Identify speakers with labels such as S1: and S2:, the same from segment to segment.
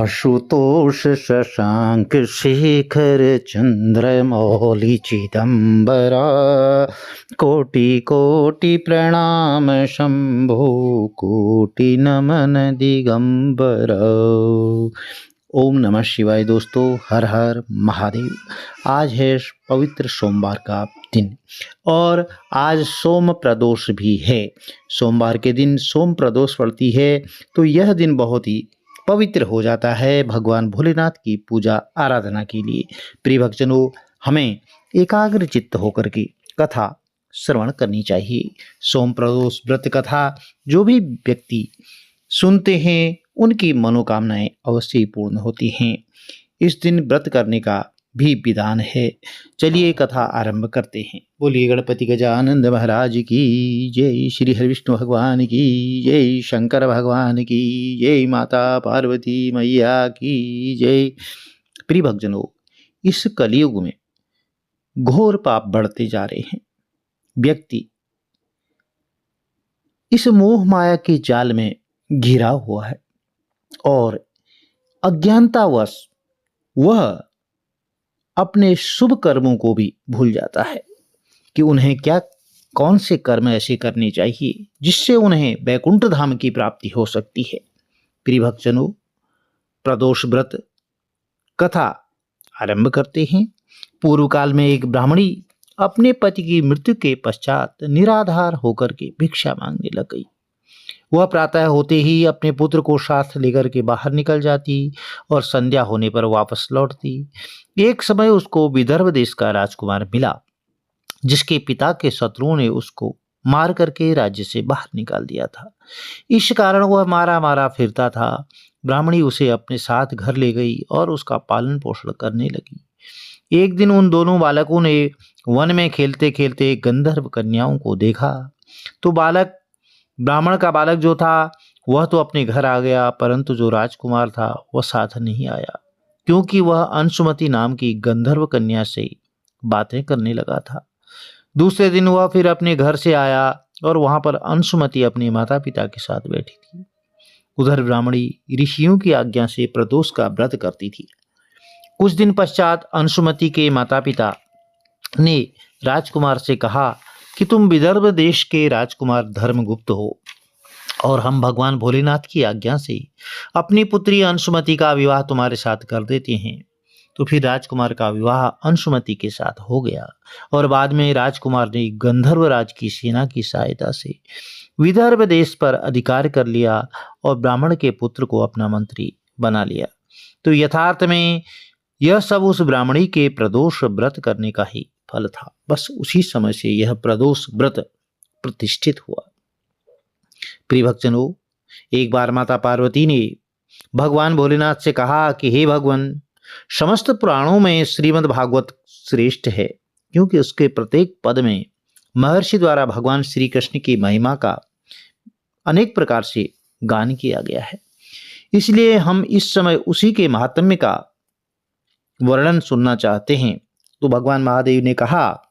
S1: आशुतोष शशांक शेखर चंद्रमौलि चिदंबरा कोटि कोटि प्रणाम शंभो कोटि नमन दिगंबर। ओम नमः शिवाय। दोस्तों, हर हर महादेव। आज है पवित्र सोमवार का दिन और आज सोम प्रदोष भी है। सोमवार के दिन सोम प्रदोष पड़ती है तो यह दिन बहुत ही पवित्र हो जाता है भगवान भोलेनाथ की पूजा आराधना के लिए। प्रिय भक्तजनों, हमें एकाग्र चित्त होकर के कथा श्रवण करनी चाहिए। सोम प्रदोष व्रत कथा जो भी व्यक्ति सुनते हैं उनकी मनोकामनाएं अवश्य ही पूर्ण होती हैं। इस दिन व्रत करने का भी विधान है। चलिए कथा आरंभ करते हैं। बोलिए गणपति गजानंद महाराज की जय, श्री हरिविष्णु भगवान की जय, शंकर भगवान की जय, माता पार्वती मैया की जय। प्रिय भक्तजनों, इस कलयुग में घोर पाप बढ़ते जा रहे हैं। व्यक्ति इस मोह माया के जाल में घिरा हुआ है और अज्ञानतावश वह अपने शुभ कर्मों को भी भूल जाता है कि उन्हें कौन से कर्म ऐसे करने चाहिए जिससे उन्हें वैकुंठ धाम की प्राप्ति हो सकती है। प्रिय भक्तजनों, प्रदोष व्रत कथा आरंभ करते हैं। पूर्व काल में एक ब्राह्मणी अपने पति की मृत्यु के पश्चात निराधार होकर के भिक्षा मांगने लग गई। वह प्रातः होते ही अपने पुत्र को साथ लेकर के बाहर निकल जाती और संध्या होने पर वापस लौटती। एक समय उसको विदर्भ देश का राजकुमार मिला जिसके पिता के शत्रुओं ने उसको मार करके राज्य से बाहर निकाल दिया था। इस कारण वह मारा मारा फिरता था। ब्राह्मणी उसे अपने साथ घर ले गई और उसका पालन पोषण करने लगी। एक दिन उन दोनों बालकों ने वन में खेलते खेलते गंधर्व कन्याओं को देखा तो ब्राह्मण का बालक जो था वह तो अपने घर आ गया, परंतु जो राजकुमार था वह साथ नहीं आया क्योंकि वह अंशुमति नाम की गंधर्व कन्या से बातें करने लगा था। दूसरे दिन वह फिर अपने घर से आया और वहां पर अंशुमति अपने माता पिता के साथ बैठी थी। उधर ब्राह्मणी ऋषियों की आज्ञा से प्रदोष का व्रत करती थी। कुछ दिन पश्चात अंशुमति के माता पिता ने राजकुमार से कहा कि तुम विदर्भ देश के राजकुमार धर्मगुप्त हो और हम भगवान भोलेनाथ की आज्ञा से अपनी पुत्री अंशुमति का विवाह तुम्हारे साथ कर देते हैं। तो फिर राजकुमार का विवाह अंशुमति के साथ हो गया और बाद में राजकुमार ने गंधर्वराज की सेना की सहायता से विदर्भ देश पर अधिकार कर लिया और ब्राह्मण के पुत्र को अपना मंत्री बना लिया। तो यथार्थ में यह सब उस ब्राह्मणी के प्रदोष व्रत करने का ही फल था। बस उसी समय से यह प्रदोष व्रत प्रतिष्ठित हुआ। प्रिय भक्तजनों, एक बार माता पार्वती ने भगवान भोलेनाथ से कहा कि हे भगवान, समस्त पुराणों में श्रीमद् भागवत श्रेष्ठ है क्योंकि उसके प्रत्येक पद में महर्षि द्वारा भगवान श्री कृष्ण की महिमा का अनेक प्रकार से गान किया गया है। इसलिए हम इस समय उसी के महात्म्य का वर्णन सुनना चाहते हैं। तो भगवान महादेव ने कहा,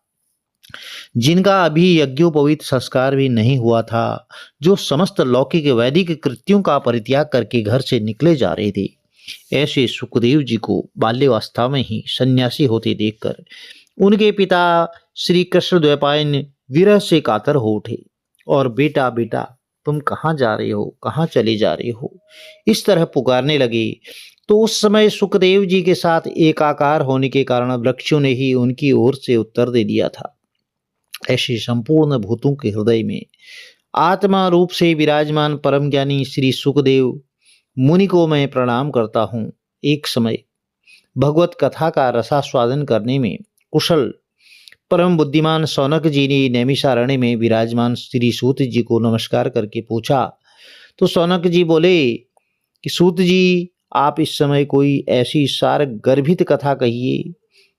S1: जिनका अभी यज्ञोपवीत संस्कार भी नहीं हुआ था, जो समस्त लौकिक वैदिक कृत्यों का परित्याग करके घर से निकले जा रहे थे, ऐसे सुखदेव जी को बाल्यावस्था में ही सन्यासी होते देखकर उनके पिता श्री कृष्ण द्वैपायन विरह से कातर हो उठे और बेटा बेटा तुम कहाँ जा रहे हो, कहाँ चले जा रहे हो, इस तरह पुकारने लगे। तो उस समय सुखदेव जी के साथ एकाकार होने के कारण वृक्षों ने ही उनकी ओर से उत्तर दे दिया था। ऐसे संपूर्ण भूतों के हृदय में आत्मा रूप से विराजमान परम ज्ञानी श्री सुखदेव मुनि को मैं प्रणाम करता हूँ। एक समय भगवत कथा का रसास्वादन करने में कुशल परम बुद्धिमान सौनक जी ने नैमिषारण्य में विराजमान श्री सूत जी को नमस्कार करके पूछा। तो सौनक जी बोले कि सूत जी, आप इस समय कोई ऐसी सार गर्भित कथा कहिए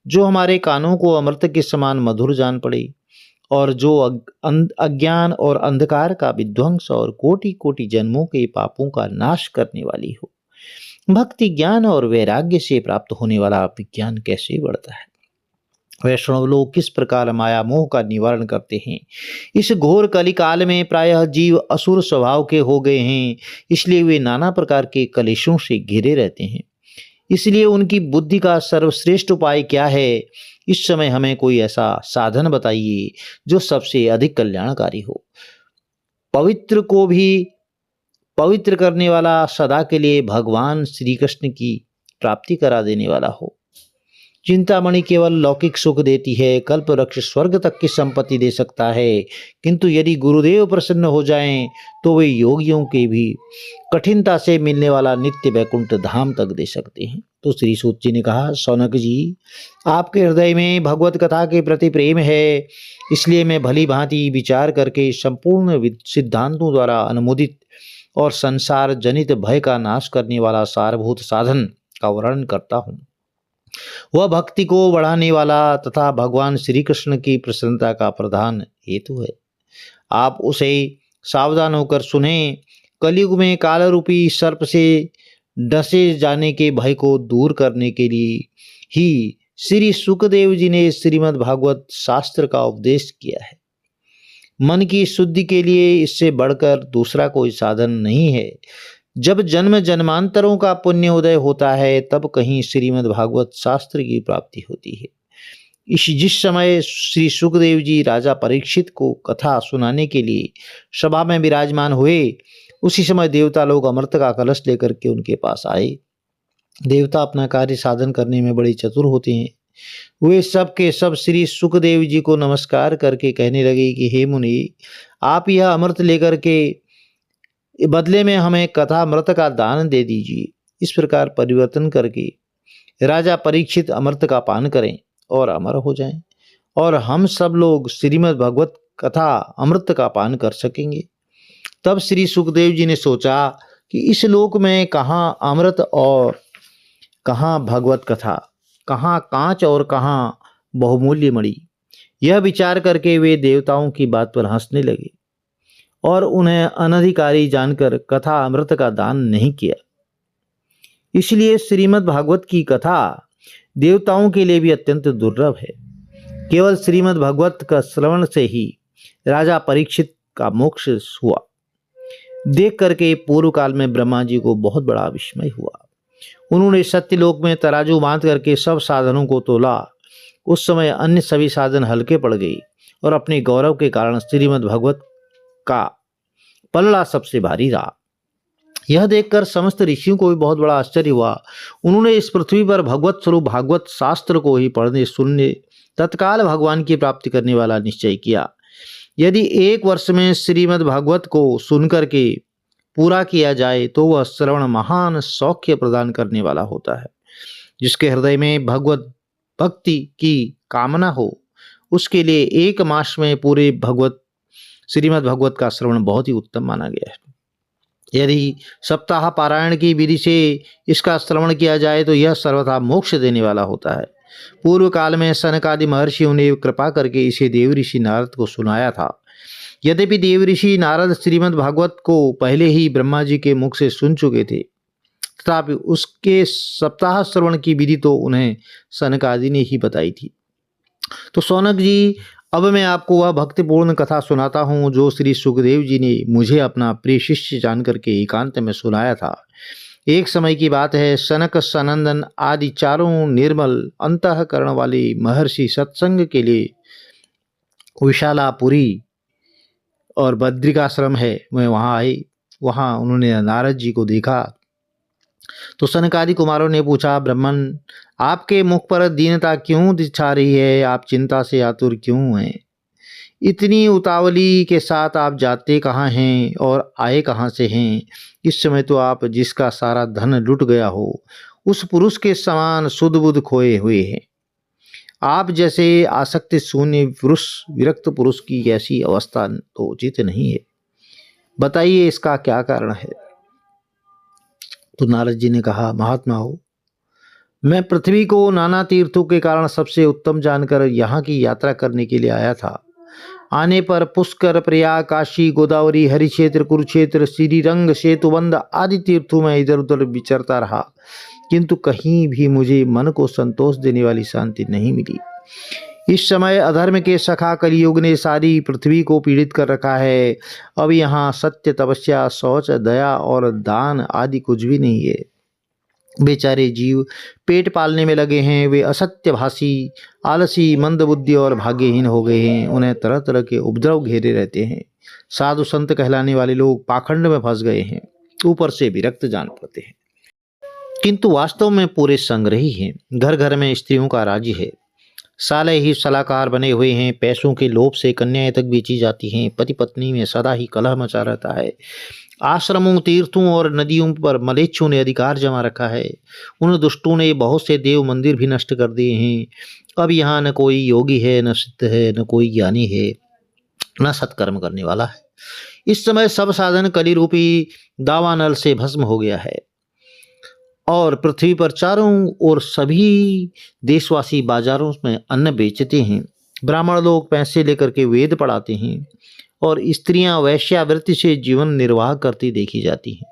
S1: जो हमारे कानों को अमृत के समान मधुर जान पड़े और जो अज्ञान और अंधकार का विध्वंस और कोटि कोटि जन्मों के पापों का नाश करने वाली हो। भक्ति ज्ञान और वैराग्य से प्राप्त होने वाला विज्ञान कैसे बढ़ता है। वैष्णव लोग किस प्रकार माया मोह का निवारण करते हैं। इस घोर कलिकाल में प्रायः जीव असुर स्वभाव के हो गए हैं, इसलिए वे नाना प्रकार के कलेशों से घिरे रहते हैं। इसलिए उनकी बुद्धि का सर्वश्रेष्ठ उपाय क्या है? इस समय हमें कोई ऐसा साधन बताइए जो सबसे अधिक कल्याणकारी हो, पवित्र को भी पवित्र करने वाला, सदा के लिए भगवान श्री कृष्ण की प्राप्ति करा देने वाला हो। चिंतामणि केवल लौकिक सुख देती है, कल्प वृक्ष स्वर्ग तक की संपत्ति दे सकता है, किंतु यदि गुरुदेव प्रसन्न हो जाएं तो वे योगियों के भी कठिनता से मिलने वाला नित्य वैकुंठ धाम तक दे सकते हैं। तो श्री सूत जी ने कहा, शौनक जी, आपके हृदय में भगवत कथा के प्रति प्रेम है, इसलिए मैं भली भांति विचार करके संपूर्ण सिद्धांतों द्वारा अनुमोदित और संसार जनित भय का नाश करने वाला सारभूत साधन का वर्णन करता हूँ। वह भक्ति को बढ़ाने वाला तथा भगवान श्री कृष्ण की प्रसन्नता का प्रधान हेतु है। आप उसे सावधान होकर सुने। कलयुग में काल रूपी सर्प से डसे जाने के भय को दूर करने के लिए ही श्री सुखदेव जी ने श्रीमद् भागवत शास्त्र का उपदेश किया है। मन की शुद्धि के लिए इससे बढ़कर दूसरा कोई साधन नहीं है। जब जन्म जन्मांतरों का पुण्य उदय होता है तब कहीं श्रीमद् भागवत शास्त्र की प्राप्ति होती है। जिस समय श्री सुखदेव जी राजा परीक्षित को कथा सुनाने के लिए सभा में विराजमान हुए, उसी समय देवता लोग अमृत का कलश लेकर के उनके पास आए। देवता अपना कार्य साधन करने में बड़े चतुर होते हैं। वे सब के सब श्री सुखदेव जी को नमस्कार करके कहने लगे कि हे मुनि, आप यह अमृत लेकर के बदले में हमें कथा अमृत का दान दे दीजिए। इस प्रकार परिवर्तन करके राजा परीक्षित अमृत का पान करें और अमर हो जाएं, और हम सब लोग श्रीमद् भगवत कथा अमृत का पान कर सकेंगे। तब श्री सुखदेव जी ने सोचा कि इस लोक में कहाँ अमृत और कहाँ भगवत कथा, कहाँ कांच और कहाँ बहुमूल्य मणि। यह विचार करके वे देवताओं की बात पर हंसने लगे और उन्हें अनधिकारी जानकर कथा अमृत का दान नहीं किया। इसलिए श्रीमद् भागवत की कथा देवताओं के लिए भी अत्यंत दुर्लभ है। केवल श्रीमद् भागवत का श्रवण से ही राजा परीक्षित का मोक्ष हुआ। देख करके पूर्व काल में ब्रह्मा जी को बहुत बड़ा विस्मय हुआ। उन्होंने सत्यलोक में तराजू बांध करके सब साधनों को तोला। उस समय अन्य सभी साधन हल्के पड़ गए और अपने गौरव के कारण श्रीमद् भागवत का पल्ला सबसे भारी रहा। यह देखकर समस्त ऋषियों को भी बहुत बड़ा आश्चर्य हुआ। उन्होंने इस पृथ्वी पर भगवत स्वरूप भागवत शास्त्र को ही पढ़ने सुनने तत्काल भगवान की प्राप्ति करने वाला निश्चय किया। यदि एक वर्ष में श्रीमद् भागवत को सुनकर के पूरा किया जाए तो वह श्रवण महान सौख्य प्रदान करने वाला होता है। जिसके हृदय में भगवत भक्ति की कामना हो उसके लिए एक मास में पूरे श्रीमद् भागवत का श्रवण बहुत ही उत्तम माना गया है। यदि सप्ताह पारायण की विधि से इसका श्रवण किया जाए तो यह सर्वथा मोक्ष देने वाला होता है। पूर्व काल में सनकादि महर्षियों ने कृपा करके इसे देव ऋषि नारद को सुनाया था। यद्यपि देव ऋषि नारद श्रीमद् भागवत को पहले ही ब्रह्मा जी के मुख से सुन चुके थे, तथापि उसके सप्ताह श्रवण की विधि तो उन्हें सनकादि ने ही बताई थी। तो शौनक जी, अब मैं आपको वह भक्तिपूर्ण कथा सुनाता हूँ जो श्री सुखदेव जी ने मुझे अपना प्रिय शिष्य जान करके एकांत में सुनाया था। एक समय की बात है, सनक सनंदन आदि चारों निर्मल अंतःकरण वाले महर्षि सत्संग के लिए विशालापुरी और बद्रिकाश्रम है, मैं वहाँ आए। वहाँ उन्होंने नारद जी को देखा तो सनकादि कुमारों ने पूछा, ब्राह्मण, आपके मुख पर दीनता क्यों दिखा रही है? आप चिंता से आतुर क्यों हैं? इतनी उतावली के साथ आप जाते कहाँ हैं और आए कहाँ से हैं? इस समय तो आप जिसका सारा धन लुट गया हो उस पुरुष के समान शुद्ध बुद्ध खोए हुए हैं। आप जैसे आसक्ति शून्य पुरुष, विरक्त पुरुष की ऐसी अवस्था तो उचित नहीं है। बताइए इसका क्या कारण है? तो नारद जी ने कहा, महात्मा हो, मैं पृथ्वी को नाना तीर्थों के कारण सबसे उत्तम जानकर यहाँ की यात्रा करने के लिए आया था। आने पर पुष्कर, प्रयाग, काशी, गोदावरी, हरिक्षेत्र, कुरुक्षेत्र, श्रीरंग, सेतुबंध आदि तीर्थों में इधर उधर विचरता रहा, किंतु कहीं भी मुझे मन को संतोष देने वाली शांति नहीं मिली। इस समय अधर्म के सखा कलियुग ने सारी पृथ्वी को पीड़ित कर रखा है। अब यहाँ सत्य, तपस्या, शौच, दया और दान आदि कुछ भी नहीं है। बेचारे जीव पेट पालने में लगे हैं, वे असत्यभाषी, आलसी, मंदबुद्धि और भाग्यहीन हो गए हैं। उन्हें तरह तरह के उपद्रव घेरे रहते हैं। साधु संत कहलाने वाले लोग पाखंड में फंस गए हैं, ऊपर से विरक्त जान पड़ते हैं, किंतु वास्तव में पूरे संग्रही हैं। घर घर में स्त्रियों का राज्य है, साले ही सलाहकार बने हुए हैं। पैसों के लोभ से कन्याएं तक बेची जाती हैं। पति पत्नी में सदा ही कलह मचा रहता है। आश्रमों, तीर्थों और नदियों पर मलेच्छों ने अधिकार जमा रखा है। उन दुष्टों ने बहुत से देव मंदिर भी नष्ट कर दिए हैं। अब यहाँ न कोई योगी है, न सिद्ध है, न कोई ज्ञानी है, न सत्कर्म करने वाला है। इस समय सब साधन कली रूपी दावानल से भस्म हो गया है और पृथ्वी पर चारों ओर सभी देशवासी बाजारों में अन्न बेचते हैं। ब्राह्मण लोग पैसे लेकर के वेद पढ़ाते हैं और स्त्रियां वैश्यावृत्ति से जीवन निर्वाह करती देखी जाती हैं।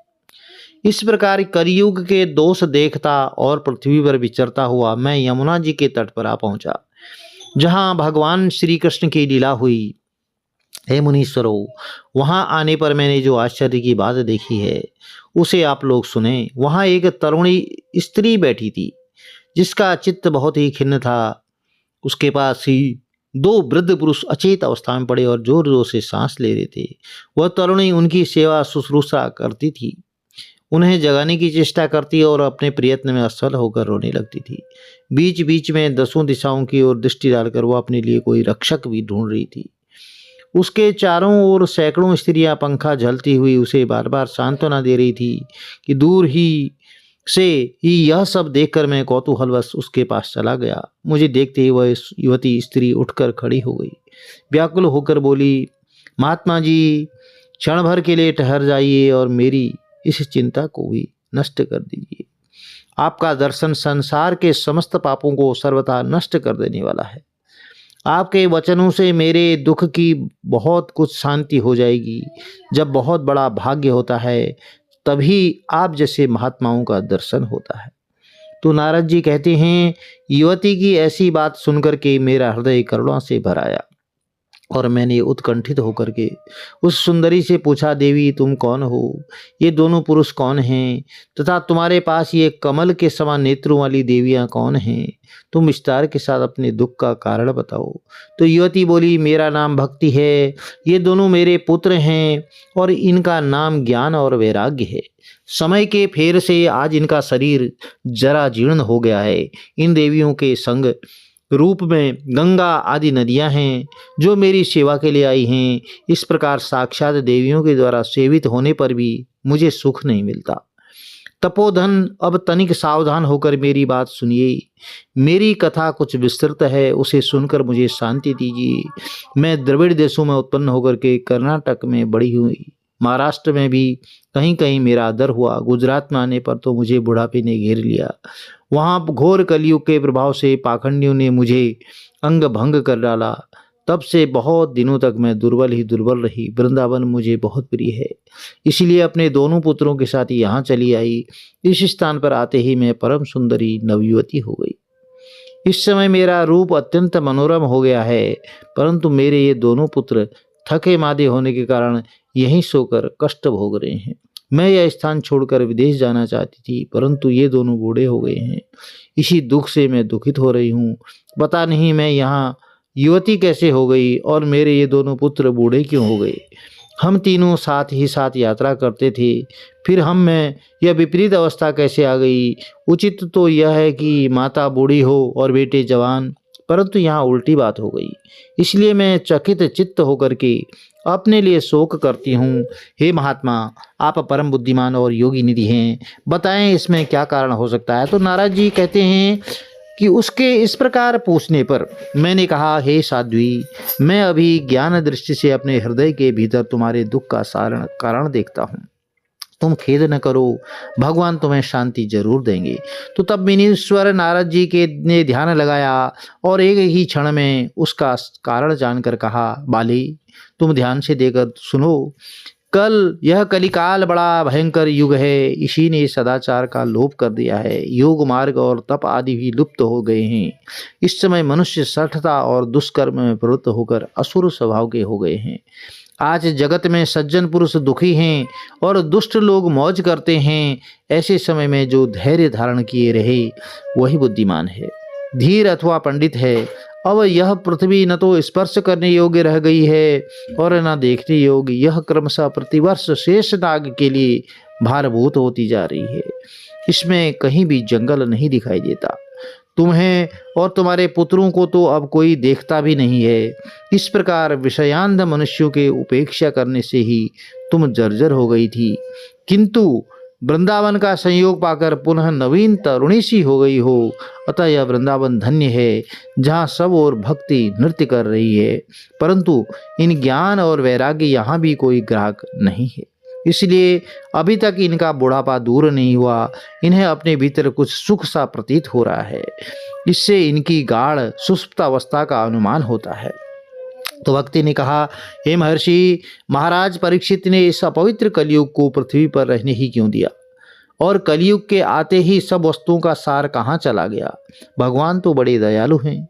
S1: इस प्रकार कलयुग के दोष देखता और पृथ्वी पर विचरता हुआ मैं यमुना जी के तट पर आ पहुंचा, जहां भगवान श्री कृष्ण की लीला हुई। हे मुनीश्वरों, वहां आने पर मैंने जो आश्चर्य की बात देखी है उसे आप लोग सुने। वहां एक तरुणी स्त्री बैठी थी, जिसका चित्त बहुत ही खिन्न था। उसके पास ही दो वृद्ध पुरुष अचेत अवस्था में पड़े और जोर जोर से सांस ले रहे थे। वह तरुणी उनकी सेवा शुश्रूषा करती थी, उन्हें जगाने की चेष्टा करती और अपने प्रयत्न में असफल होकर रोने लगती थी। बीच बीच में दसों दिशाओं की ओर दृष्टि डालकर वह अपने लिए कोई रक्षक भी ढूंढ रही थी। उसके चारों ओर सैकड़ों स्त्रियां पंखा झलती हुई उसे बार बार सांत्वना दे रही थी कि दूर ही से ही यह सब देखकर मैं कौतूहलवश उसके पास चला गया। मुझे देखते ही वह युवती स्त्री उठकर खड़ी हो गई, व्याकुल होकर बोली, महात्मा जी, क्षण भर के लिए ठहर जाइए और मेरी इस चिंता को भी नष्ट कर दीजिए। आपका दर्शन संसार के समस्त पापों को सर्वथा नष्ट कर देने वाला है। आपके वचनों से मेरे दुख की बहुत कुछ शांति हो जाएगी। जब बहुत बड़ा भाग्य होता है तभी आप जैसे महात्माओं का दर्शन होता है। तो नारद जी कहते हैं, युवती की ऐसी बात सुनकर के मेरा हृदय करुणा से भर आया और मैंने उत्कंठित होकर के उस सुंदरी से पूछा, देवी तुम कौन हो? ये दोनों पुरुष कौन हैं? तथा तुम्हारे पास ये कमल के समान नेत्रों वाली देवियां कौन हैं? तुम विस्तार के साथ अपने दुख का कारण बताओ। तो युवती बोली, मेरा नाम भक्ति है, ये दोनों मेरे पुत्र हैं और इनका नाम ज्ञान और वैराग्य है। समय के फेर से आज इनका शरीर जरा जीर्ण हो गया है। इन देवियों के संग रूप में गंगा आदि नदियां हैं जो मेरी सेवा के लिए आई हैं। इस प्रकार साक्षात देवियों के द्वारा सेवित होने पर भी मुझे सुख नहीं मिलता। तपोधन, अब तनिक सावधान होकर मेरी बात सुनिए। मेरी कथा कुछ विस्तृत है, उसे सुनकर मुझे शांति दीजिए। मैं द्रविड़ देशों में उत्पन्न होकर के कर्नाटक में बड़ी हुई, महाराष्ट्र में भी कहीं कहीं मेरा आदर हुआ। गुजरात में आने पर तो मुझे बुढ़ापे ने घेर लिया। वहाँ घोर कलयुग के प्रभाव से पाखंडियों ने मुझे अंग भंग कर डाला। तब से बहुत दिनों तक मैं दुर्बल ही दुर्बल रही। वृंदावन मुझे बहुत प्रिय है, इसलिए अपने दोनों पुत्रों के साथ यहाँ चली आई। इस स्थान पर आते ही मैं परम सुंदरी नवयुवती हो गई। इस समय मेरा रूप अत्यंत मनोरम हो गया है, परंतु मेरे ये दोनों पुत्र थके मादे होने के कारण यहीं सोकर कष्ट भोग रहे हैं। मैं यह स्थान छोड़कर विदेश जाना चाहती थी, परंतु ये दोनों बूढ़े हो गए हैं। इसी दुख से मैं दुखित हो रही हूँ। पता नहीं मैं यहाँ युवती कैसे हो गई और मेरे ये दोनों पुत्र बूढ़े क्यों हो गए। हम तीनों साथ ही साथ यात्रा करते थे, फिर हम में यह विपरीत अवस्था कैसे आ गई। उचित तो यह है कि माता बूढ़ी हो और बेटे जवान, परंतु यहाँ उल्टी बात हो गई। इसलिए मैं चकित चित्त होकर के अपने लिए शोक करती हूँ। हे महात्मा, आप परम बुद्धिमान और योगी निधि हैं, बताएं इसमें क्या कारण हो सकता है। तो नारद जी कहते हैं कि उसके इस प्रकार पूछने पर मैंने कहा, हे साध्वी, मैं अभी ज्ञान दृष्टि से अपने हृदय के भीतर तुम्हारे दुख का कारण देखता हूँ। तुम खेद न करो, भगवान तुम्हें शांति जरूर देंगे। तो तब मुनीश्वर नारद जी के ने ध्यान लगाया और एक ही क्षण में उसका कारण जानकर कहा, बाली तुम ध्यान से देकर सुनो। कल यह कलिकाल बड़ा भयंकर युग है। इसी ने सदाचार का लोप कर दिया है। योग मार्ग और तप आदि भी लुप्त हो गए हैं। इस समय मनुष्य सठता और दुष्कर्म में प्रवृत्त होकर असुर स्वभाव के हो गए हैं। आज जगत में सज्जन पुरुष दुखी हैं और दुष्ट लोग मौज करते हैं। ऐसे समय में जो धैर्य धारण किए रहे वही बुद्धिमान है, धीर अथवा पंडित है। अब यह पृथ्वी न तो स्पर्श करने योग्य रह गई है और न देखने योग्य। यह क्रमशः प्रतिवर्ष शेष नाग के लिए भारभूत होती जा रही है। इसमें कहीं भी जंगल नहीं दिखाई देता। तुम्हें और तुम्हारे पुत्रों को तो अब कोई देखता भी नहीं है। इस प्रकार विषयांध मनुष्यों के उपेक्षा करने से ही तुम जर्जर हो गई थी, किंतु वृंदावन का संयोग पाकर पुनः नवीन तरुणी सी हो गई हो। अतः यह वृंदावन धन्य है, जहाँ सब और भक्ति नृत्य कर रही है, परंतु इन ज्ञान और वैराग्य यहाँ भी कोई ग्राहक नहीं है। इसलिए अभी तक इनका बुढ़ापा दूर नहीं हुआ। इन्हें अपने भीतर कुछ सुख सा प्रतीत हो रहा है। इससे इनकी गाढ़ सुषुप्तावस्था का अनुमान होता है। तो भक्ति ने कहा, हे महर्षि, महाराज परीक्षित ने इस अपवित्र कलयुग को पृथ्वी पर रहने ही क्यों दिया, और कलयुग के आते ही सब वस्तुओं का सार कहाँ चला गया। भगवान तो बड़े दयालु हैं,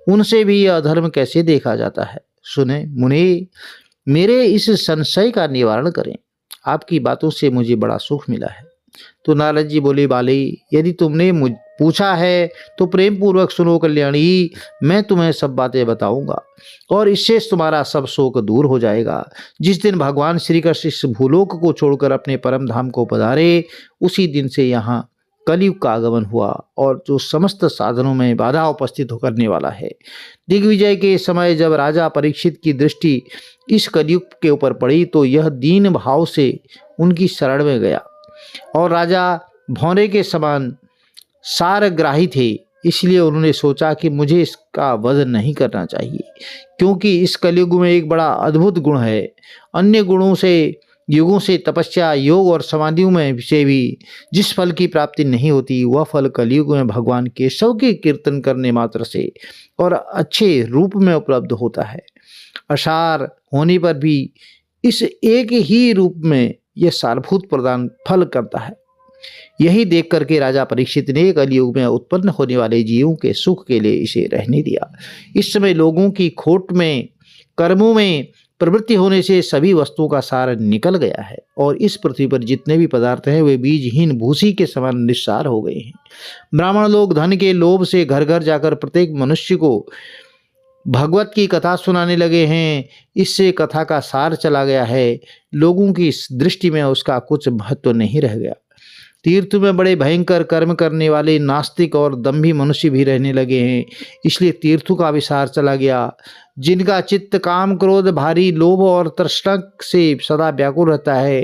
S1: उनसे भी यह अधर्म कैसे देखा जाता है। सुने मुनि, मेरे इस संशय का निवारण करें। आपकी बातों से मुझे बड़ा सुख मिला है। तो नारद जी बोले, बाली, यदि तुमने मुझ पूछा है तो प्रेम पूर्वक सुनो कल्याणी। मैं तुम्हें सब बातें बताऊंगा और इससे तुम्हारा सब शोक दूर हो जाएगा। जिस दिन भगवान श्री कृष्ण इस भूलोक को छोड़कर अपने परम धाम को पधारे, उसी दिन से यहाँ कलयुग का आगमन हुआ और जो समस्त साधनों में बाधा उपस्थित करने वाला है। दिग्विजय के समय जब राजा परीक्षित की दृष्टि इस कलयुग के ऊपर पड़ी तो यह दीन भाव से उनकी शरण में गया, और राजा भौरे के समान सारग्राही थे। इसलिए उन्होंने सोचा कि मुझे इसका वध नहीं करना चाहिए, क्योंकि इस कलयुग में एक बड़ा अद्भुत गुण है। अन्य गुणों से, युगों से, तपस्या, योग और समाधियों में से भी जिस फल की प्राप्ति नहीं होती, वह फल कलयुग में भगवान केशव के कीर्तन करने मात्र से और अच्छे रूप में उपलब्ध होता है। असार होने पर भी इस एक ही रूप में यह सारभूत प्रदान फल करता है। यही देख करके राजा परीक्षित ने कलयुग में उत्पन्न होने वाले जीवों के सुख के लिए इसे रहने दिया। इस समय लोगों की खोट में, कर्मों में प्रवृत्ति होने से सभी वस्तुओं का सार निकल गया है और इस पृथ्वी पर जितने भी पदार्थ हैं वे बीजहीन भूसी के समान निस्सार हो गए हैं। ब्राह्मण लोग धन के लोभ से घर घर जाकर प्रत्येक मनुष्य को भगवत की कथा सुनाने लगे हैं। इससे कथा का सार चला गया है। लोगों की इस दृष्टि में उसका कुछ महत्व नहीं रह गया। तीर्थ में बड़े भयंकर कर्म करने वाले नास्तिक और दंभी मनुष्य भी रहने लगे हैं। इसलिए तीर्थों का विसार चला गया। जिनका चित्त काम, क्रोध, भारी लोभ और तृष्णा से सदा व्याकुल रहता है,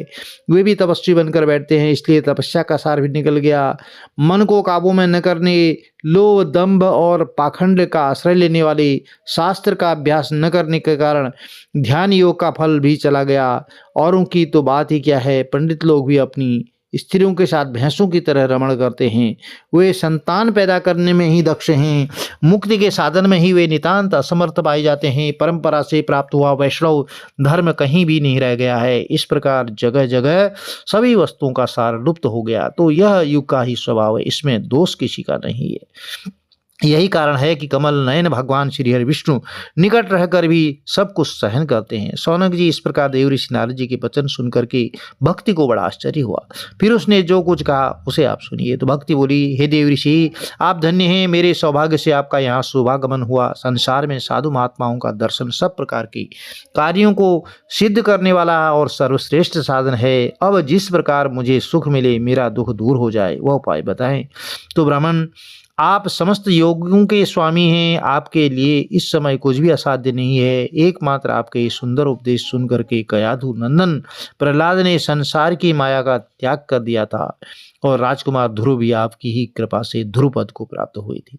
S1: वे भी तपस्वी बनकर बैठते हैं। इसलिए तपस्या का सार भी निकल गया। मन को काबू में न करने, लोभ, दंभ और पाखंड का आश्रय लेने वाले, शास्त्र का अभ्यास न करने के कारण ध्यान योग का फल भी चला गया। औरों की तो बात ही क्या है। पंडित लोग भी अपनी स्त्रियों के साथ भैंसों की तरह रमण करते हैं। वे संतान पैदा करने में ही दक्ष हैं। मुक्ति के साधन में ही वे नितांत असमर्थ पाए जाते हैं। परंपरा से प्राप्त हुआ वैष्णव धर्म कहीं भी नहीं रह गया है। इस प्रकार जगह जगह सभी वस्तुओं का सार लुप्त हो गया। तो यह युग का ही स्वभाव है, इसमें दोष किसी का नहीं है। यही कारण है कि कमल नयन भगवान श्री हरि विष्णु निकट रहकर भी सब कुछ सहन करते हैं। सौनक जी, इस प्रकार देव ऋषि नारद जी के वचन सुनकर के भक्ति को बड़ा आश्चर्य हुआ। फिर उसने जो कुछ कहा उसे आप सुनिए। तो भक्ति बोली, हे देव ऋषि, आप धन्य हैं। मेरे सौभाग्य से आपका यहाँ शुभागमन हुआ। संसार में साधु महात्माओं का दर्शन सब प्रकार के कार्यों को सिद्ध करने वाला और सर्वश्रेष्ठ साधन है। अब जिस प्रकार मुझे सुख मिले, मेरा दुख दूर हो जाए, वह उपाय बताएं। तो ब्राह्मण, आप समस्त योगियों के स्वामी हैं। आपके लिए इस समय कुछ भी असाध्य नहीं है। एकमात्र आपके सुंदर उपदेश सुन करके कयाधु नंदन प्रहलाद ने संसार की माया का त्याग कर दिया था और राजकुमार ध्रुव भी आपकी ही कृपा से ध्रुव पद को प्राप्त हुए थे।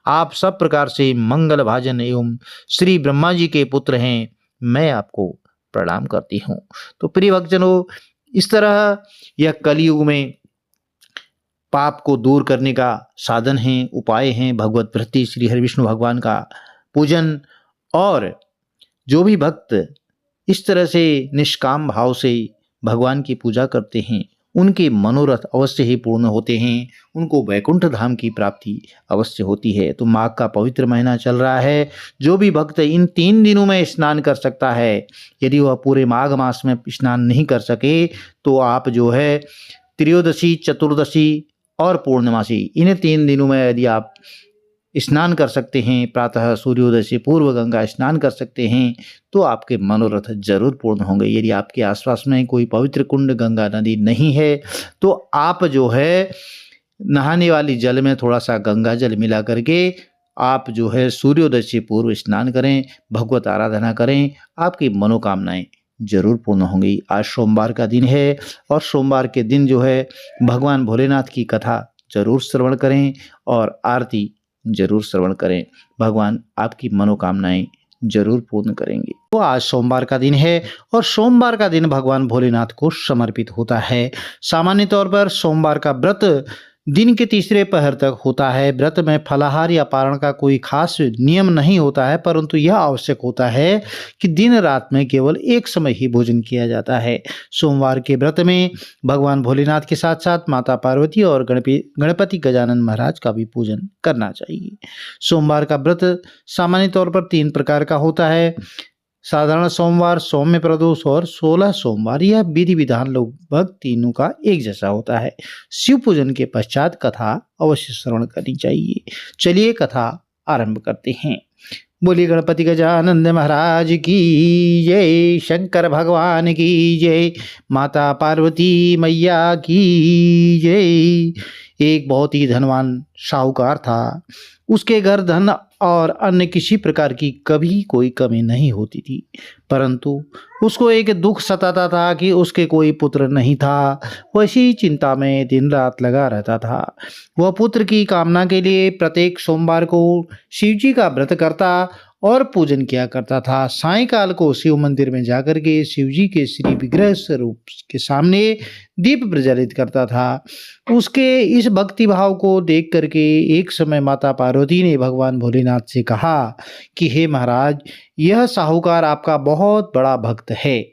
S1: आप सब प्रकार से मंगल भाजन एवं श्री ब्रह्मा जी के पुत्र हैं। मैं आपको प्रणाम करती हूँ। तो प्रिय भक्तजनों, इस तरह यह कलयुग में पाप को दूर करने का साधन है, उपाय हैं। भगवत भक्ति, श्री हरि विष्णु भगवान का पूजन, और जो भी भक्त इस तरह से निष्काम भाव से भगवान की पूजा करते हैं उनके मनोरथ अवश्य ही पूर्ण होते हैं, उनको वैकुंठ धाम की प्राप्ति अवश्य होती है। तो माघ का पवित्र महीना चल रहा है, जो भी भक्त इन 3 दिनों में स्नान कर सकता है। यदि वह पूरे माघ मास में स्नान नहीं कर सके तो आप जो है त्रयोदशी, चतुर्दशी और पूर्णमासी इन 3 दिनों में यदि आप स्नान कर सकते हैं, प्रातः सूर्योदय से पूर्व गंगा स्नान कर सकते हैं, तो आपके मनोरथ जरूर पूर्ण होंगे। यदि आपके आसपास में कोई पवित्र कुंड, गंगा नदी नहीं है, तो आप जो है नहाने वाली जल में थोड़ा सा गंगा जल मिला करके आप जो है सूर्योदय से पूर्व स्नान करें, भगवत आराधना करें, आपकी मनोकामनाएं जरूर पूर्ण होंगी। आज सोमवार का दिन है और सोमवार के दिन जो है भगवान भोलेनाथ की कथा जरूर श्रवण करें और आरती जरूर श्रवण करें। भगवान आपकी मनोकामनाएं जरूर पूर्ण करेंगे। तो आज सोमवार का दिन है और सोमवार का दिन भगवान भोलेनाथ को समर्पित होता है। सामान्य तौर पर सोमवार का व्रत दिन के तीसरे पहर तक होता है। व्रत में फलाहार या पारण का कोई खास नियम नहीं होता है, परंतु यह आवश्यक होता है कि दिन रात में केवल एक समय ही भोजन किया जाता है। सोमवार के व्रत में भगवान भोलेनाथ के साथ साथ माता पार्वती और गणपति गजानन महाराज का भी पूजन करना चाहिए। सोमवार का व्रत सामान्य तौर पर 3 प्रकार का होता है: साधारण सोमवार, सौम्य प्रदोष और 16 सोमवार। यह विधि विधान लगभग तीनों का एक जैसा होता है। शिव पूजन के पश्चात कथा अवश्य श्रवण करनी चाहिए। चलिए कथा आरंभ करते हैं। बोलिए गणपति गजानन महाराज की जय, शंकर भगवान की जय, माता पार्वती मैया की जय। एक बहुत ही धनवान साहूकार था। उसके घर धन और अन्य किसी प्रकार की कभी कोई कमी नहीं होती थी, परंतु उसको एक दुख सताता था कि उसके कोई पुत्र नहीं था। वैसी चिंता में दिन रात लगा रहता था। वह पुत्र की कामना के लिए प्रत्येक सोमवार को शिव जी का व्रत करता और पूजन किया करता था। सायंकाल को शिव मंदिर में जाकर के शिव जी के श्री विग्रह स्वरूप के सामने दीप प्रज्वलित करता था। उसके इस भक्ति भाव को देख करके एक समय माता पार्वती ने भगवान भोलेनाथ से कहा कि हे महाराज, यह साहूकार आपका बहुत बड़ा भक्त है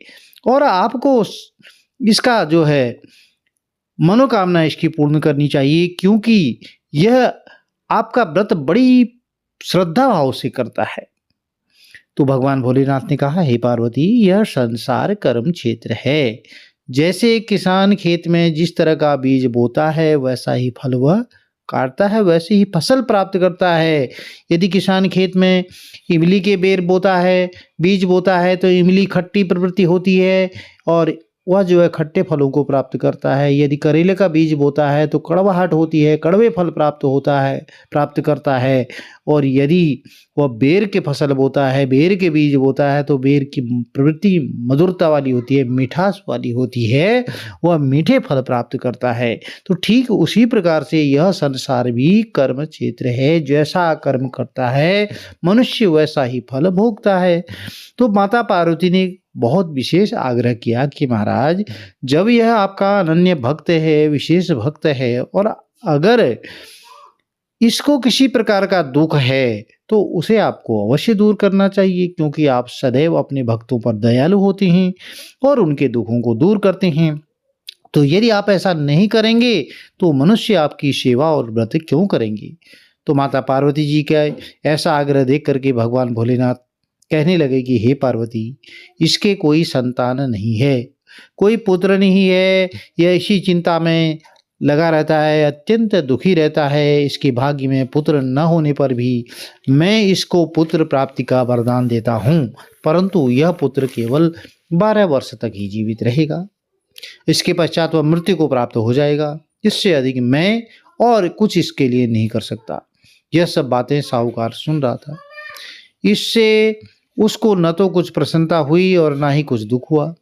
S1: और आपको इसका जो है मनोकामना इसकी पूर्ण करनी चाहिए, क्योंकि यह आपका व्रत बड़ी श्रद्धा भाव से करता है। तो भगवान भोलेनाथ ने कहा, हे पार्वती, यह संसार कर्म क्षेत्र है। जैसे किसान खेत में जिस तरह का बीज बोता है वैसा ही फल वह काटता है, वैसे ही फसल प्राप्त करता है। यदि किसान खेत में इमली के बेर बोता है, बीज बोता है, तो इमली खट्टी प्रवृत्ति होती है और वह जो है खट्टे फलों को प्राप्त करता है। यदि करेले का बीज बोता है तो कड़वाहट होती है, कड़वे फल प्राप्त करता है। और यदि वह बेर के फसल बोता है, बेर के बीज बोता है, तो बेर की प्रवृत्ति मधुरता वाली होती है, मिठास वाली होती है, वह मीठे फल प्राप्त करता है। तो ठीक उसी प्रकार से यह संसार भी कर्म क्षेत्र है। जैसा कर्म करता है मनुष्य वैसा ही फल भोगता है। तो माता पार्वती ने बहुत विशेष आग्रह किया कि महाराज, जब यह आपका अनन्य भक्त है, विशेष भक्त है, और अगर इसको किसी प्रकार का दुख है तो उसे आपको अवश्य दूर करना चाहिए, क्योंकि आप सदैव अपने भक्तों पर दयालु होते हैं और उनके दुखों को दूर करते हैं। तो यदि आप ऐसा नहीं करेंगे तो मनुष्य आपकी सेवा और व्रत क्यों करेंगे। तो माता पार्वती जी का ऐसा आग्रह देख करके भगवान भोलेनाथ कहने लगे कि हे पार्वती, इसके कोई संतान नहीं है, कोई पुत्र नहीं है। यह इसी चिंता में लगा रहता है, अत्यंत दुखी रहता है। इसके भाग्य में पुत्र न होने पर भी मैं इसको पुत्र प्राप्ति का वरदान देता हूँ, परंतु यह पुत्र केवल 12 वर्ष तक ही जीवित रहेगा। इसके पश्चात वह मृत्यु को प्राप्त हो जाएगा। इससे अधिक मैं और कुछ इसके लिए नहीं कर सकता। यह सब बातें साहूकार सुन रहा था। इससे उसको न तो कुछ प्रसन्नता हुई और ना ही कुछ दुख हुआ।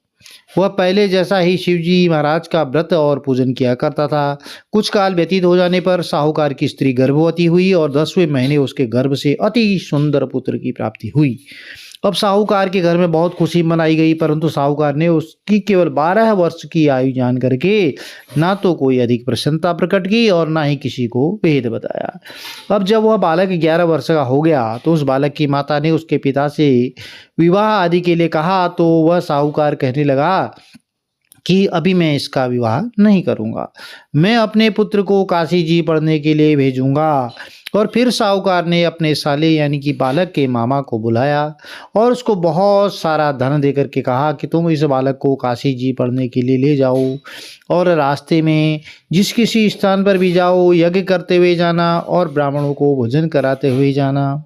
S1: वह पहले जैसा ही शिवजी महाराज का व्रत और पूजन किया करता था। कुछ काल व्यतीत हो जाने पर साहूकार की स्त्री गर्भवती हुई और 10वें महीने उसके गर्भ से अति सुंदर पुत्र की प्राप्ति हुई। अब साहूकार के घर में बहुत खुशी मनाई गई, परंतु साहूकार ने उसकी केवल 12 वर्ष की आयु जान करके ना तो कोई अधिक प्रसन्नता प्रकट की और ना ही किसी को भेद बताया। अब जब वह बालक 11 वर्ष का हो गया तो उस बालक की माता ने उसके पिता से विवाह आदि के लिए कहा। तो वह साहूकार कहने लगा कि अभी मैं इसका विवाह नहीं करूँगा। मैं अपने पुत्र को काशी जी पढ़ने के लिए भेजूँगा। और फिर साहूकार ने अपने साले यानी कि बालक के मामा को बुलाया और उसको बहुत सारा धन देकर के कहा कि तुम इस बालक को काशी जी पढ़ने के लिए ले जाओ और रास्ते में जिस किसी स्थान पर भी जाओ यज्ञ करते हुए जाना और ब्राह्मणों को भोजन कराते हुए जाना।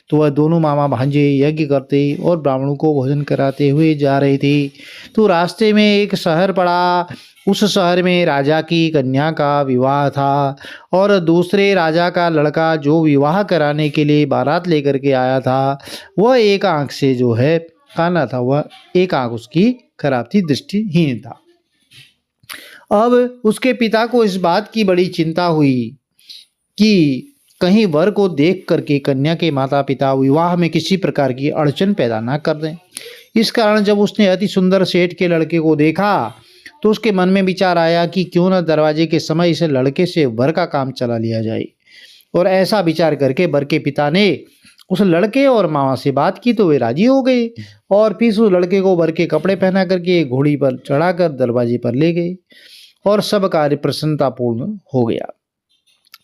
S1: तो वह दोनों मामा भांजे यज्ञ करते और ब्राह्मणों को भोजन कराते हुए जा रहे थे। तो रास्ते में एक शहर पड़ा। उस शहर में राजा की कन्या का विवाह था और दूसरे राजा का लड़का जो विवाह कराने के लिए बारात लेकर के आया था वह एक आंख से जो है काना था, वह एक आंख उसकी खराब थी, दृष्टिहीन था। अब उसके पिता को इस बात की बड़ी चिंता हुई कि कहीं वर को देख करके कन्या के माता पिता विवाह में किसी प्रकार की अड़चन पैदा ना कर दें। इस कारण जब उसने अति सुंदर सेठ के लड़के को देखा तो उसके मन में विचार आया कि क्यों न दरवाजे के समय इस लड़के से वर का काम चला लिया जाए। और ऐसा विचार करके वर के पिता ने उस लड़के और मामा से बात की तो वे राजी हो गए और फिर उस लड़के को वर के कपड़े पहना करके घोड़ी पर चढ़ाकर दरवाजे पर ले गए और सब कार्य प्रसन्नतापूर्ण हो गया।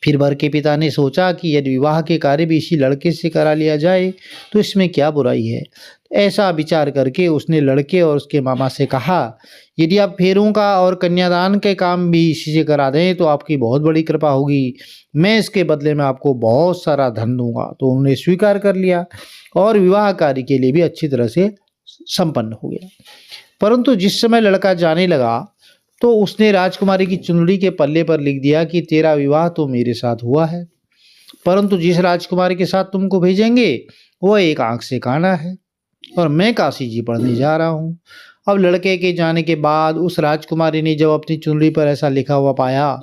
S1: फिर वर के पिता ने सोचा कि यदि विवाह के कार्य भी इसी लड़के से करा लिया जाए तो इसमें क्या बुराई है। ऐसा विचार करके उसने लड़के और उसके मामा से कहा, यदि आप फेरों का और कन्यादान के काम भी इसी से करा दें तो आपकी बहुत बड़ी कृपा होगी। मैं इसके बदले में आपको बहुत सारा धन दूंगा। तो उन्होंने स्वीकार कर लिया और विवाह कार्य के लिए भी अच्छी तरह से संपन्न हो गया। परंतु जिस समय लड़का जाने लगा तो उसने राजकुमारी की चुनरी के पल्ले पर लिख दिया कि तेरा विवाह तो मेरे साथ हुआ है, परंतु जिस राजकुमारी के साथ तुमको भेजेंगे वह एक आंख से काना है और मैं काशी जी पढ़ने जा रहा हूँ। अब लड़के के जाने के बाद उस राजकुमारी ने जब अपनी चुनरी पर ऐसा लिखा हुआ पाया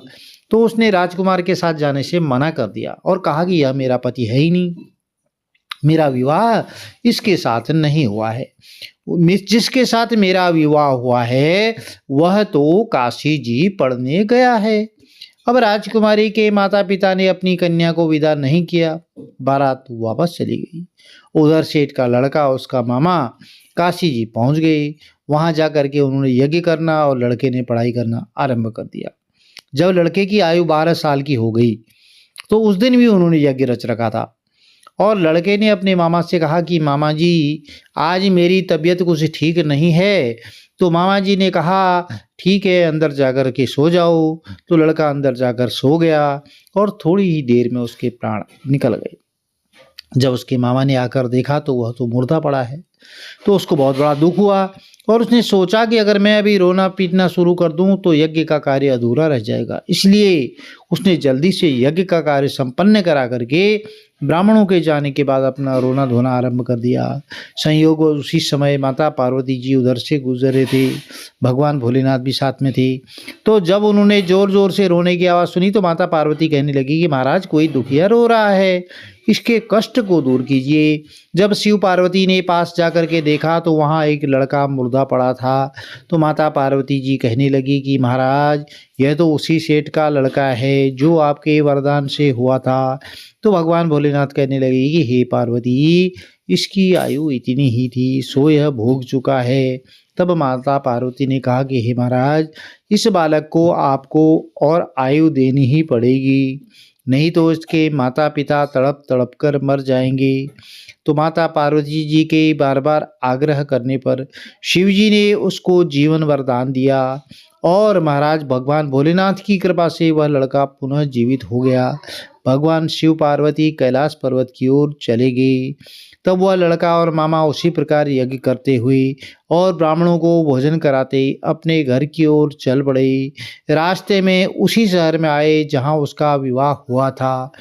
S1: तो उसने राजकुमार के साथ जाने से मना कर दिया और कहा कि यह मेरा पति है ही नहीं, मेरा विवाह इसके साथ नहीं हुआ है। जिसके साथ मेरा विवाह हुआ है वह तो काशी जी पढ़ने गया है। अब राजकुमारी के माता पिता ने अपनी कन्या को विदा नहीं किया, बारात वापस चली गई। उधर सेठ का लड़का और उसका मामा काशी जी पहुंच गए। वहां जाकर के उन्होंने यज्ञ करना और लड़के ने पढ़ाई करना आरंभ कर दिया। जब लड़के की आयु 12 साल की हो गई तो उस दिन भी उन्होंने यज्ञ रच रखा था और लड़के ने अपने मामा से कहा कि मामा जी आज मेरी तबीयत कुछ ठीक नहीं है। तो मामा जी ने कहा ठीक है अंदर जाकर के सो जाओ। तो लड़का अंदर जाकर सो गया और थोड़ी ही देर में उसके प्राण निकल गए। जब उसके मामा ने आकर देखा तो वह तो मुर्दा पड़ा है। तो उसको बहुत बड़ा दुख हुआ और उसने सोचा कि अगर मैं अभी रोना पीटना शुरू कर दूं तो यज्ञ का कार्य अधूरा रह जाएगा। इसलिए उसने जल्दी से यज्ञ का कार्य संपन्न करा करके ब्राह्मणों के जाने के बाद अपना रोना धोना आरंभ कर दिया। संयोग उसी समय माता पार्वती जी उधर से गुजरे थे, भगवान भोलेनाथ भी साथ में थे। तो जब उन्होंने जोर जोर से रोने की आवाज़ सुनी तो माता पार्वती कहने लगी कि महाराज कोई दुखिया रो रहा है, इसके कष्ट को दूर कीजिए। जब शिव पार्वती ने पास जाकर के देखा तो वहाँ एक लड़का मुर्दा पड़ा था। तो माता पार्वती जी कहने लगी कि महाराज यह तो उसी सेठ का लड़का है जो आपके वरदान से हुआ था। तो भगवान भोलेनाथ कहने लगे कि हे पार्वती इसकी आयु इतनी ही थी, सो यह भोग चुका है। तब माता पार्वती ने कहा कि हे महाराज इस बालक को आपको और आयु देनी ही पड़ेगी, नहीं तो इसके माता पिता तड़प तड़प कर मर जाएंगे। तो माता पार्वती जी के बार बार आग्रह करने पर शिव जी ने उसको जीवन वरदान दिया और महाराज भगवान भोलेनाथ की कृपा से वह लड़का पुनः जीवित हो गया। भगवान शिव पार्वती कैलाश पर्वत की ओर चले गए। तब वह लड़का और मामा उसी प्रकार यज्ञ करते हुए और ब्राह्मणों को भोजन कराते अपने घर की ओर चल पड़े। रास्ते में उसी शहर में आए जहां उसका विवाह हुआ था।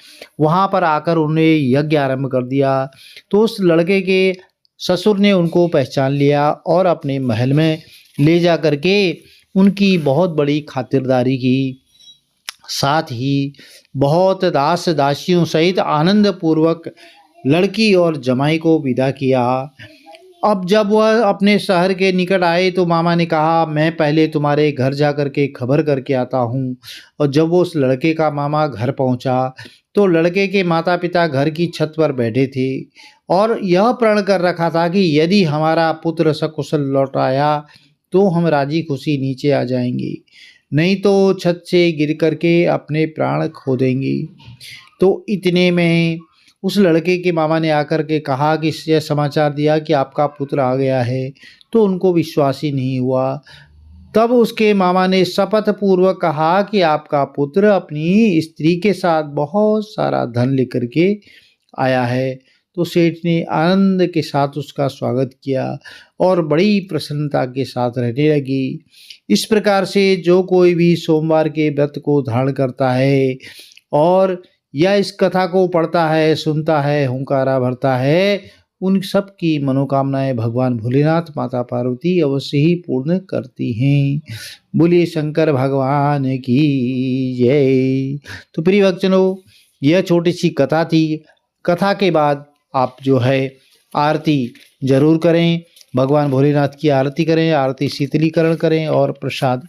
S1: वहां पर आकर उन्होंने यज्ञ आरंभ कर दिया। तो उस लड़के के ससुर ने उनको पहचान लिया और अपने महल में ले जा करके उनकी बहुत बड़ी खातिरदारी की, साथ ही बहुत दास दासियों सहित आनंद पूर्वक लड़की और जमाई को विदा किया। अब जब वह अपने शहर के निकट आए तो मामा ने कहा मैं पहले तुम्हारे घर जा कर के खबर करके आता हूँ। और जब वो उस लड़के का मामा घर पहुँचा तो लड़के के माता पिता घर की छत पर बैठे थे और यह प्रण कर रखा था कि यदि हमारा पुत्र सकुशल लौट आया तो हम राजी खुशी नीचे आ जाएंगे, नहीं तो छत से गिर करके अपने प्राण खो देंगे। तो इतने में उस लड़के के मामा ने आकर के कहा कि यह समाचार दिया कि आपका पुत्र आ गया है। तो उनको विश्वास ही नहीं हुआ। तब उसके मामा ने शपथ पूर्वक कहा कि आपका पुत्र अपनी स्त्री के साथ बहुत सारा धन लेकर के आया है। तो सेठ ने आनंद के साथ उसका स्वागत किया और बड़ी प्रसन्नता के साथ रहने लगी। इस प्रकार से जो कोई भी सोमवार के व्रत को धारण करता है और या इस कथा को पढ़ता है, सुनता है, हुंकारा भरता है, उन सब की मनोकामनाएं भगवान भोलेनाथ माता पार्वती अवश्य ही पूर्ण करती हैं। बोलिए शंकर भगवान की जय। तो प्रिय भक्तजनों, यह छोटी सी कथा थी। कथा के बाद आप जो है आरती जरूर करें, भगवान भोलेनाथ की आरती करें, आरती शीतलीकरण करें और प्रसाद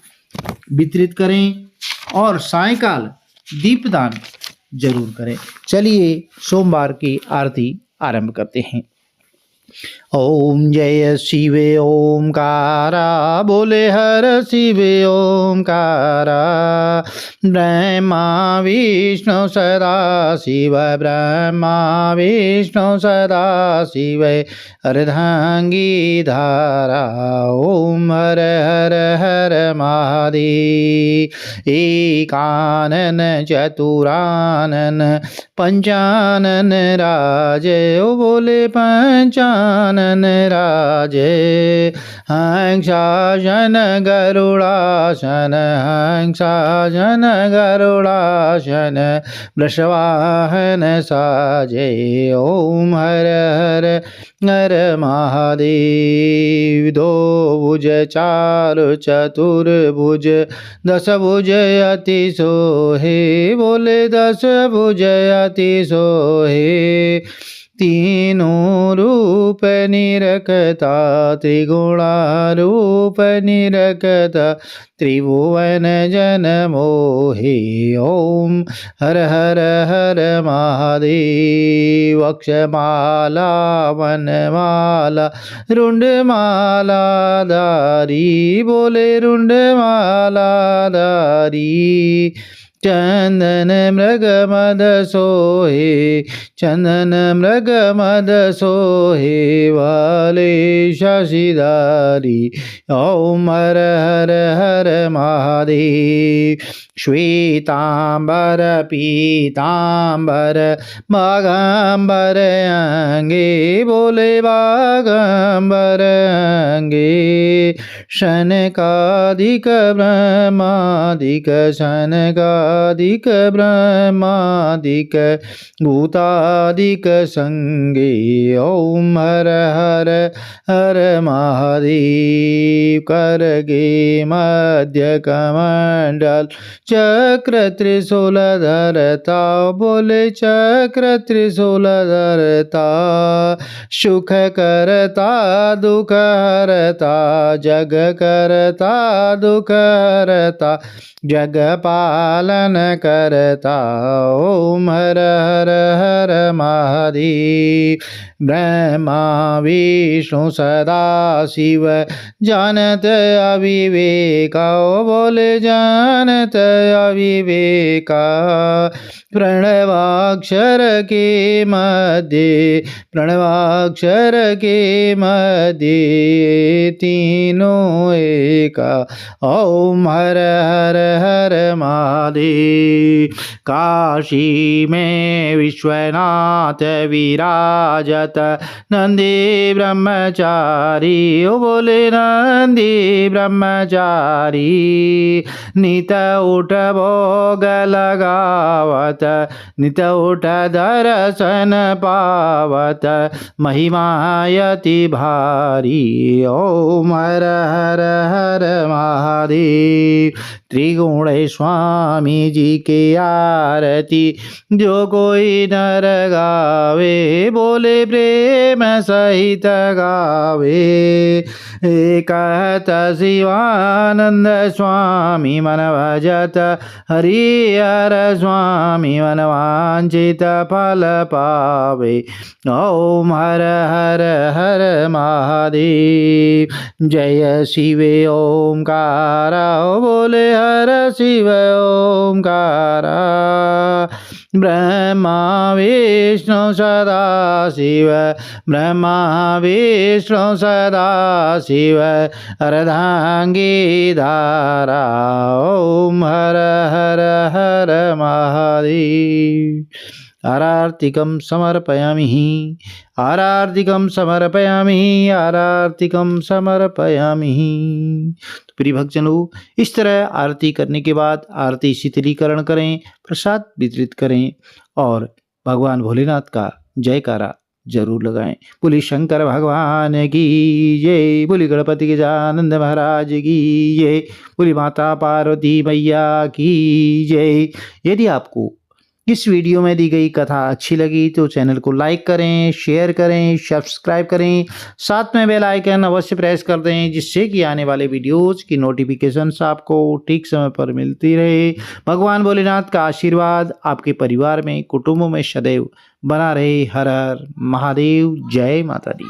S1: वितरित करें और सायंकाल दीपदान जरूर करें। चलिए सोमवार की आरती आरंभ करते हैं। ओम जय शिव ओमकारा, बोले हर शिव ओमकारा। ब्रह्मा विष्णु सदा शिव, ब्रह्मा विष्णु सदा शिव, अर्धांगी धारा। ओम हर हर हर महादेव। एकानन चतुरानन पंचानन राजे, ओ बोले पंचानन राजे। हंसासन गरुड़ासन, हंसासन गरुड़ासन, वृषवाहन साजे। ओम हर हर हर महादेव। दो भुज चार चतुर्भुज, दस भुज अति सोहे, बोले दस भुज अति सोहे। तीनों रूप निरखता, त्रिगुणारूप निरखता, त्रिभुवन जन मोहे। ओम हर हर हर महादेव। अक्षमाला वनमाला रुंडमाला धारी, बोले रुंडमाला धारी। चंदन मृग मद सोहे, चंदन मृग मद सोहे, वाले शशिधारी। ओम हर हर हर महादेव। श्वेतांबर पीतांबर बागांबर अंगे, बोले बागांबर अंगे। शनकादिक ब्रह्मादिक, शनकादिक ब्रह्मादिक, भूतादिक संगे। ओम हर हर हर महादेव। करगे मध्य कमंडल, चक्र त्रिशूल धरता, बोले चक्र त्रिशूल धरता। सुख करता दुख हरता, जग करता दुख हरता, जग पालन करता। ओम हर हर हर महादेव। ब्रह्मा विष्णु सदा शिव, जानत अविवेका, बोले जानत अविवेका। प्रणवाक्षर के मध्य, प्रणवाक्षर के मध्य, तीनों एका। ओम हर हर हर महादेव। काशी में विश्वनाथ विराजत, नंदी ब्रह्मचारी, ओ बोले नंदी ब्रह्मचारी। नित उठ भोग लगावत, नित उठ दर्शन पावत, महिमायति भारी। ओम हर हर हर महादेव। त्रिगुण स्वामी जी के आरती जो कोई नर गावे, बोले प्रेम सहित गावे। कहत शिवानंद स्वामी मन भजत, हरिहर स्वामी मन वांछित फल पावे। ओम हर हर हर महादेव, जय शिव ओंकार, बोले हर शिव ओंकार। ब्रह्मा विष्णु सदा शिव, ब्रह्मा विष्णु सदा शिव, अर्धांगी धारा। ओम हर हर हर महादेव। आरार्तिकं समर्पयामि, आरार्तिकं समर्पयामि, आरार्तिकं समर्पयामि। तो प्रिय भक्तजनों, इस तरह आरती करने के बाद आरती शीतलीकरण करें, प्रसाद वितरित करें और भगवान भोलेनाथ का जयकारा जरूर लगाएं। बोले शंकर भगवान की जय, बोले गणपति गजानंद महाराज की जय, बोले माता पार्वती मैया की जय। यदि आपको इस वीडियो में दी गई कथा अच्छी लगी तो चैनल को लाइक करें, शेयर करें, सब्सक्राइब करें, साथ में बेल आइकन अवश्य प्रेस कर दें, जिससे कि आने वाले वीडियोज की नोटिफिकेशंस आपको ठीक समय पर मिलती रहे। भगवान भोलेनाथ का आशीर्वाद आपके परिवार में, कुटुंबों में सदैव बना रहे। हर हर महादेव, जय माता दी।